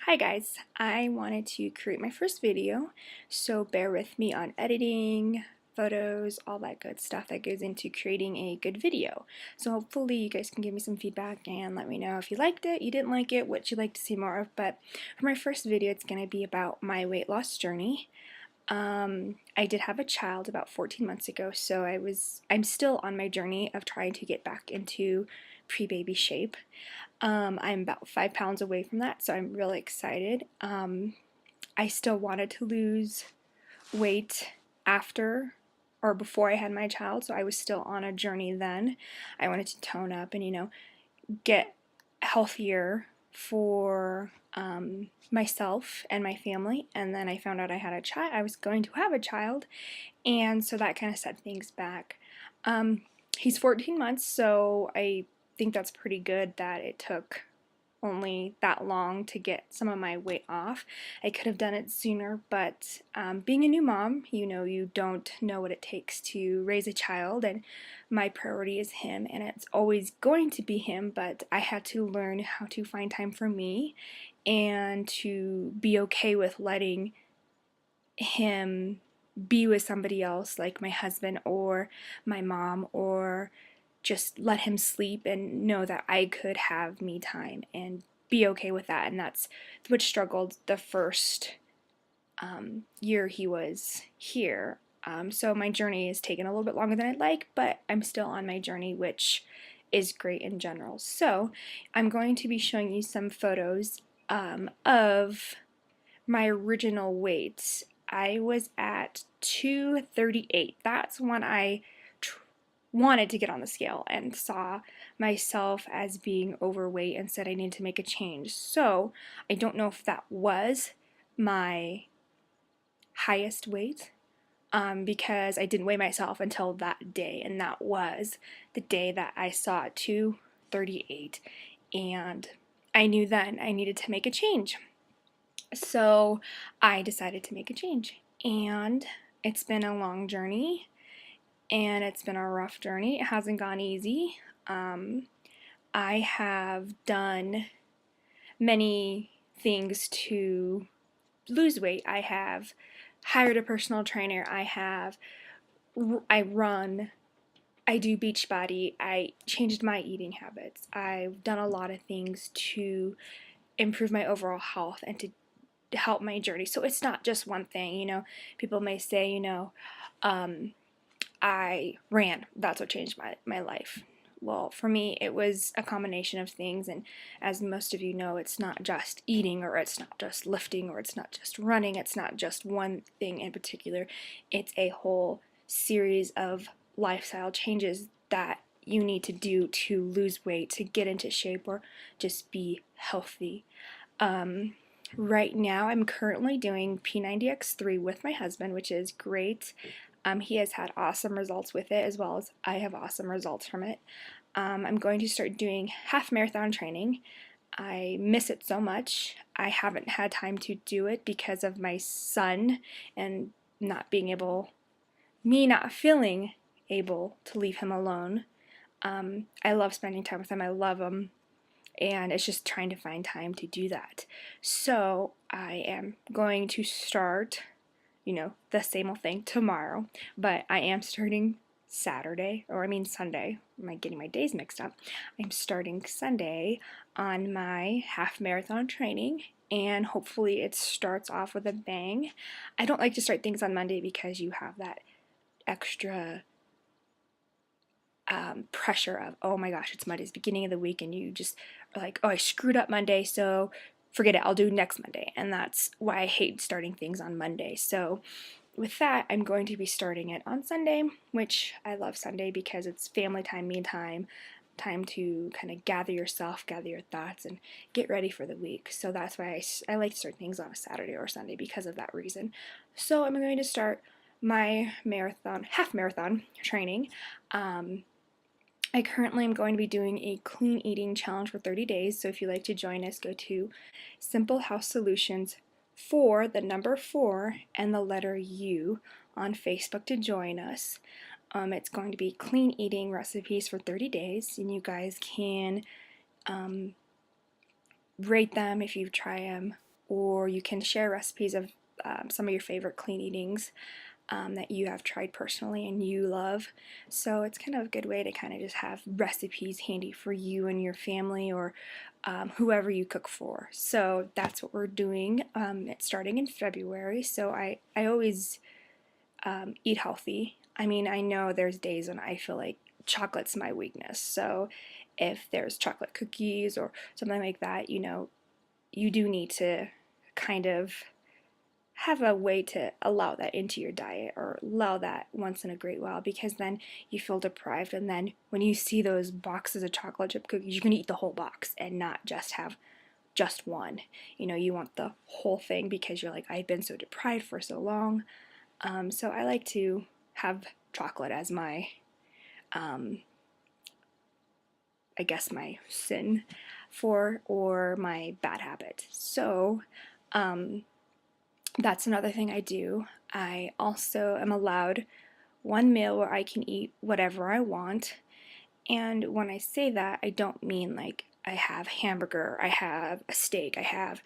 Hi guys, I wanted to create my first video, so bear with me on editing, photos, all that good stuff that goes into creating a good video. So hopefully you guys can give me some feedback and let me know if you liked it, you didn't like it, what you'd like to see more of. But for my first video, it's going to be about my weight loss journey. I did have a child about 14 months ago, so I'm still on my journey of trying to get back into pre-baby shape. I'm about 5 pounds away from that, so I'm really excited. I still wanted to lose weight after or before I had my child, so I was still on a journey then. I wanted to tone up and, get healthier for myself and my family. And then I found out I was going to have a child, and so that kind of set things back. He's 14 months, so I think that's pretty good that it took only that long to get some of my weight off. I could have done it sooner, but being a new mom, you don't know what it takes to raise a child, and my priority is him, and it's always going to be him, but I had to learn how to find time for me and to be okay with letting him be with somebody else, like my husband or my mom, or just let him sleep and know that I could have me time and be okay with that. And that's what struggled the first year he was here. So my journey has taken a little bit longer than I'd like, but I'm still on my journey, which is great in general. So I'm going to be showing you some photos of my original weight. I was at 238. That's when I wanted to get on the scale and saw myself as being overweight and said I needed to make a change. So I don't know if that was my highest weight because I didn't weigh myself until that day, and that was the day that I saw 238, and I knew then I needed to make a change. So I decided to make a change, and it's been a long journey and it's been a rough journey. It hasn't gone easy. I have done many things to lose weight. I have hired a personal trainer. I run. I do Beachbody. I changed my eating habits. I've done a lot of things to improve my overall health and to help my journey. So it's not just one thing. People may say, I ran. That's what changed my life. Well, for me, it was a combination of things, and as most of you know, it's not just eating, or it's not just lifting, or it's not just running, it's not just one thing in particular. It's a whole series of lifestyle changes that you need to do to lose weight, to get into shape, or just be healthy. Right now, I'm currently doing P90X3 with my husband, which is great. He has had awesome results with it, as well as I have awesome results from it. I'm going to start doing half marathon training. I miss it so much. I haven't had time to do it because of my son and me not feeling able to leave him alone. I love spending time with him. I love him. And it's just trying to find time to do that. So I am going to start, the same old thing tomorrow, but I am starting Sunday. Am I getting my days mixed up? I'm starting Sunday on my half marathon training, and hopefully it starts off with a bang. I don't like to start things on Monday because you have that extra pressure of, oh my gosh, it's Monday's beginning of the week, and you just are like, oh, I screwed up Monday, so forget it, I'll do next Monday. And that's why I hate starting things on Monday. So with that, I'm going to be starting it on Sunday, which I love Sunday because it's family time, me time to kind of gather yourself, gather your thoughts, and get ready for the week. So that's why I like to start things on a Saturday or Sunday, because of that reason. So I'm going to start my half marathon training. I currently am going to be doing a clean eating challenge for 30 days, so if you'd like to join us, go to Simple House Solutions for the number 4 and the letter U on Facebook to join us. It's going to be clean eating recipes for 30 days, and you guys can rate them if you try them or you can share recipes of some of your favorite clean eatings that you have tried personally and you love. So it's kind of a good way to kind of just have recipes handy for you and your family, or whoever you cook for. So that's what we're doing. It's starting in February, so I always eat healthy. I mean, I know there's days when I feel like chocolate's my weakness. So if there's chocolate cookies or something like that, you do need to kind of have a way to allow that into your diet, or allow that once in a great while, because then you feel deprived, and then when you see those boxes of chocolate chip cookies, you can eat the whole box and not just have just one. You want the whole thing because you're like, I've been so deprived for so long. So I like to have chocolate as my, I guess, my sin or my bad habit. So that's another thing I do. I also am allowed one meal where I can eat whatever I want. And when I say that, I don't mean like I have hamburger, I have a steak, I have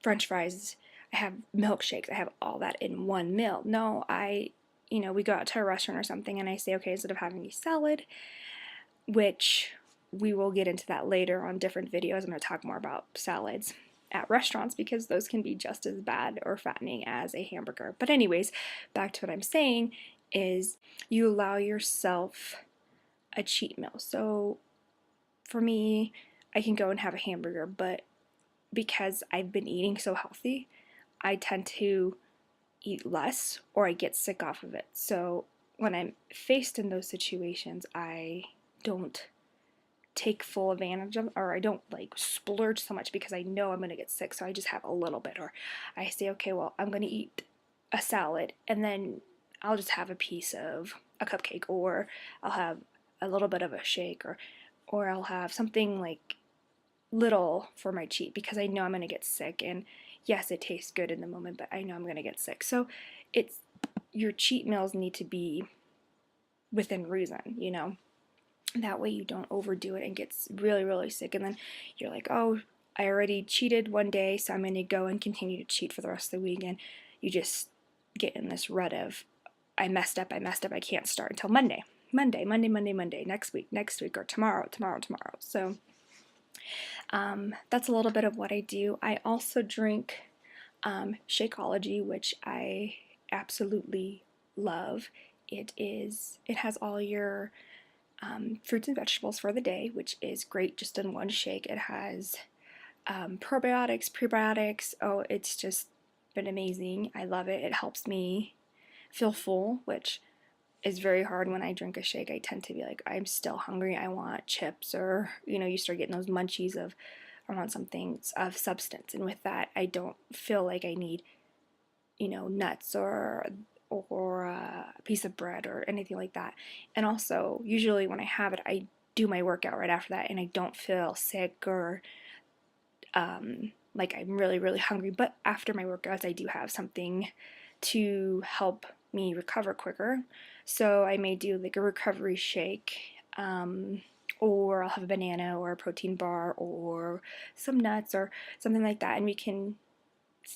French fries, I have milkshakes, I have all that in one meal. No, we go out to a restaurant or something and I say, okay, instead of having a salad, which we will get into that later on different videos, I'm going to talk more about salads at restaurants because those can be just as bad or fattening as a hamburger. But anyways, back to what I'm saying is you allow yourself a cheat meal. So for me, I can go and have a hamburger, but because I've been eating so healthy, I tend to eat less or I get sick off of it. So when I'm faced in those situations, I don't take full advantage of, or I don't like splurge so much because I know I'm going to get sick, so I just have a little bit. Or I say, okay, well, I'm going to eat a salad and then I'll just have a piece of a cupcake, or I'll have a little bit of a shake, or I'll have something like little for my cheat because I know I'm going to get sick. And yes, it tastes good in the moment, but I know I'm going to get sick. So it's, your cheat meals need to be within reason. That way you don't overdo it and get really, really sick, and then you're like, oh, I already cheated one day, so I'm going to go and continue to cheat for the rest of the week, and you just get in this rut of, I messed up, I can't start until Monday, next week, or tomorrow. So that's a little bit of what I do. I also drink Shakeology, which I absolutely love. It has all your fruits and vegetables for the day, which is great just in one shake. It has probiotics, prebiotics. Oh, it's just been amazing. I love it. It helps me feel full, which is very hard when I drink a shake. I tend to be like, I'm still hungry. I want chips, or you start getting those munchies of, I want something of substance. And with that, I don't feel like I need, nuts or a piece of bread or anything like that. And also, usually when I have it, I do my workout right after that, and I don't feel sick or like I'm really, really hungry. But after my workouts, I do have something to help me recover quicker. So I may do like a recovery shake, or I'll have a banana or a protein bar or some nuts or something like that. And we can,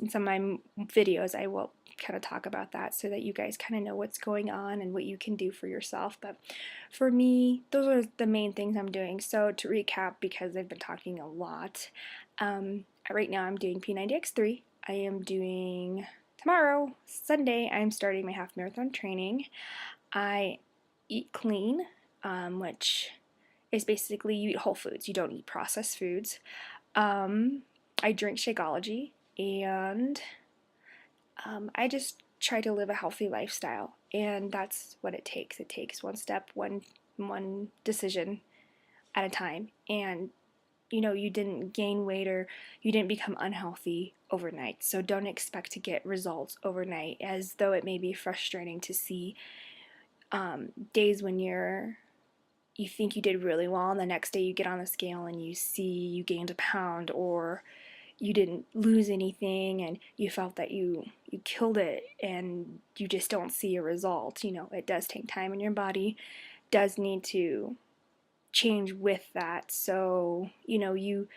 in some of my videos, I will kind of talk about that so that you guys kind of know what's going on and what you can do for yourself. But for me, those are the main things I'm doing. So to recap, because I've been talking a lot, right now I'm doing P90X3. I am doing, tomorrow, Sunday, I'm starting my half marathon training. I eat clean, which is basically you eat whole foods. You don't eat processed foods. I drink Shakeology, and I just try to live a healthy lifestyle, and that's what it takes. It takes one step, one decision at a time. And you didn't gain weight or you didn't become unhealthy overnight. So don't expect to get results overnight, as though it may be frustrating to see days when you think you did really well, and the next day you get on the scale and you see you gained a pound, or you didn't lose anything and you felt that you killed it, and you just don't see a result. It does take time, and your body does need to change with that. So you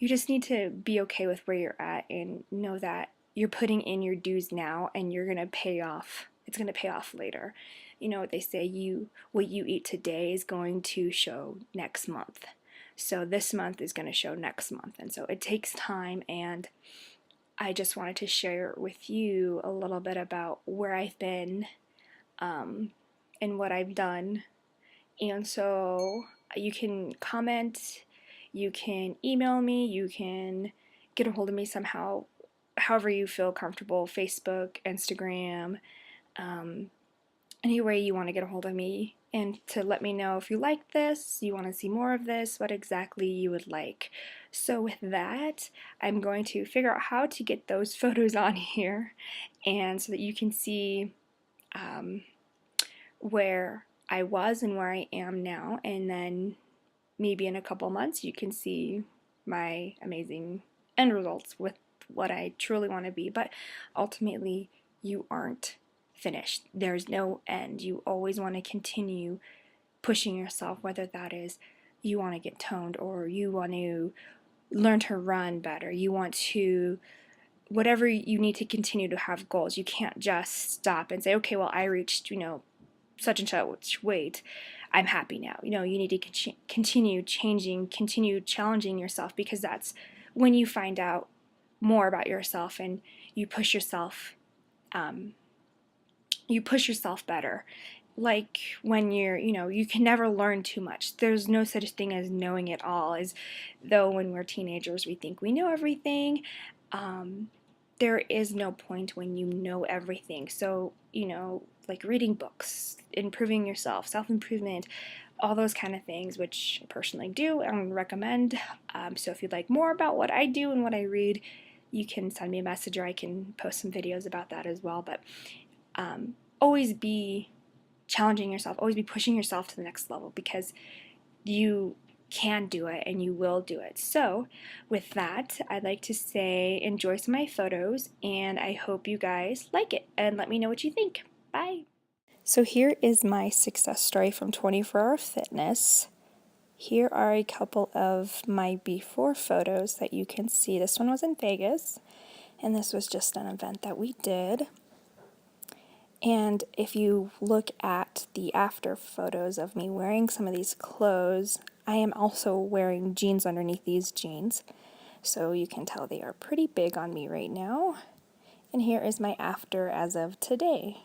you just need to be okay with where you're at and know that you're putting in your dues now and you're going to pay off. It's going to pay off later. You know what they say, what you eat today is going to show next month. So this month is going to show next month. And so it takes time, and I just wanted to share with you a little bit about where I've been and what I've done. And so you can comment, you can email me, you can get a hold of me somehow, however you feel comfortable, Facebook, Instagram, any way you want to get a hold of me, and to let me know if you like this, you want to see more of this, what exactly you would like. So with that, I'm going to figure out how to get those photos on here, and so that you can see where I was and where I am now, and then maybe in a couple months you can see my amazing end results with what I truly want to be. But ultimately, you aren't finished. There's no end. You always want to continue pushing yourself, whether that is you want to get toned, or you want to learn to run better, you want to, whatever, you need to continue to have goals. You can't just stop and say, okay, well, I reached, such and such weight, I'm happy now. You need to continue changing, continue challenging yourself, because that's when you find out more about yourself and you push yourself better. Like when you can never learn too much. There's no such thing as knowing it all. As though when we're teenagers we think we know everything. There is no point when you know everything. So, like reading books, improving yourself, self-improvement, all those kind of things, which I personally do and recommend. So if you'd like more about what I do and what I read, you can send me a message, or I can post some videos about that as well. But always be challenging yourself, always be pushing yourself to the next level, because you can do it and you will do it. So with that, I'd like to say enjoy some of my photos, and I hope you guys like it, and let me know what you think. Bye! So here is my success story from 24-Hour Fitness. Here are a couple of my before photos that you can see. This one was in Vegas, and this was just an event that we did. And if you look at the after photos of me wearing some of these clothes, I am also wearing jeans underneath these jeans. So you can tell they are pretty big on me right now. And here is my after as of today.